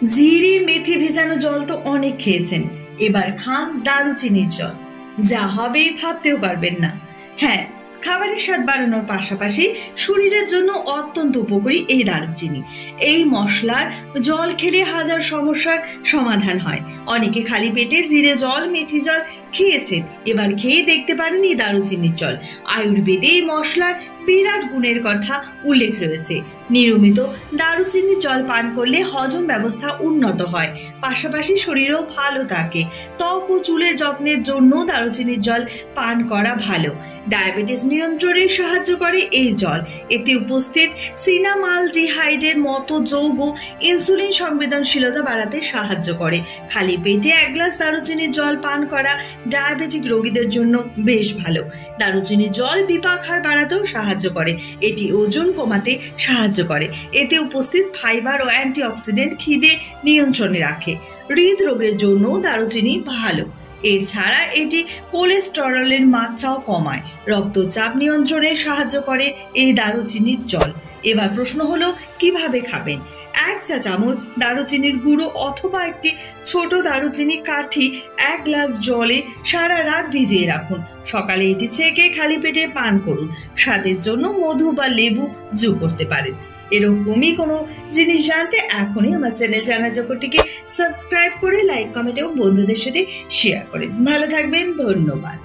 জিরে মেথি ভেজানো জল তো অনেক খেয়েছেন, এবার খান দারুচিনির জল। যা হবে ভাবতেও পারবেন না। হ্যাঁ, খাবারের স্বাদ বাড়ানোর পাশাপাশি শরীরের জন্য অত্যন্ত উপকারী এই দারুচিনি। এই মশলার জল খেলে হাজার সমস্যার সমাধান হয়। অনেকে খালি পেটে জিরে জল মেথি জল খেয়েছেন, এবার খেয়ে দেখতে পারেন এই দারুচিনির জল। আয়ুর্বেদে এই মশলার বিরাট গুণের কথা উল্লেখ রয়েছে। নিয়মিত দারুচিনির জল পান করলে হজম ব্যবস্থা উন্নত হয়, পাশাপাশি শরীরও ভালো থাকে। ত্বক ও চুলের যত্নের জন্য দারুচিনির জল পান করা ভালো। ডায়াবেটিস নিয়ন্ত্রণে সাহায্য করে এই জল। এতে উপস্থিত সিনামালডিহাইডের মতো যৌগ ইনসুলিন সংবেদনশীলতা বাড়াতে সাহায্য করে। খালি পেটে 1 গ্লাস দারুচিনির জল পান করা ডায়াবেটিক রোগীদের জন্য বেশ ভালো। দারুচিনির জল বিপাকহার বাড়াতেও সাহায্য করে। এটি ওজন কমাতে সাহায্য করে। এতে উপস্থিত ফাইবার ও অ্যান্টিঅক্সিডেন্ট খিদে নিয়ন্ত্রণে রাখে। হৃদরোগের জন্য দারুচিনি ভালো। এছাড়া এটি কোলেস্টেরলের মাত্রাও কমায়। রক্তচাপ নিয়ন্ত্রণে সাহায্য করে এই দারুচিনির জল। এবার প্রশ্ন হলো, কিভাবে খাবেন? 1 চা চামচ দারুচিনির গুঁড়ো অথবা একটি ছোট দারুচিনি কাঠি 1 গ্লাস জলে সারা রাত ভিজিয়ে রাখুন। সকালে এটি ছেঁকে খালি পেটে পান করুন। স্বাদের জন্য মধু বা লেবু যোগ করতে পারেন। এরকমই কোনো জিনিস জানতে এখনই আমার চ্যানেল জানা জগৎটিকে সাবস্ক্রাইব করে লাইক, কমেন্ট এবং বন্ধুদের সাথে শেয়ার করেন। ভালো থাকবেন, ধন্যবাদ।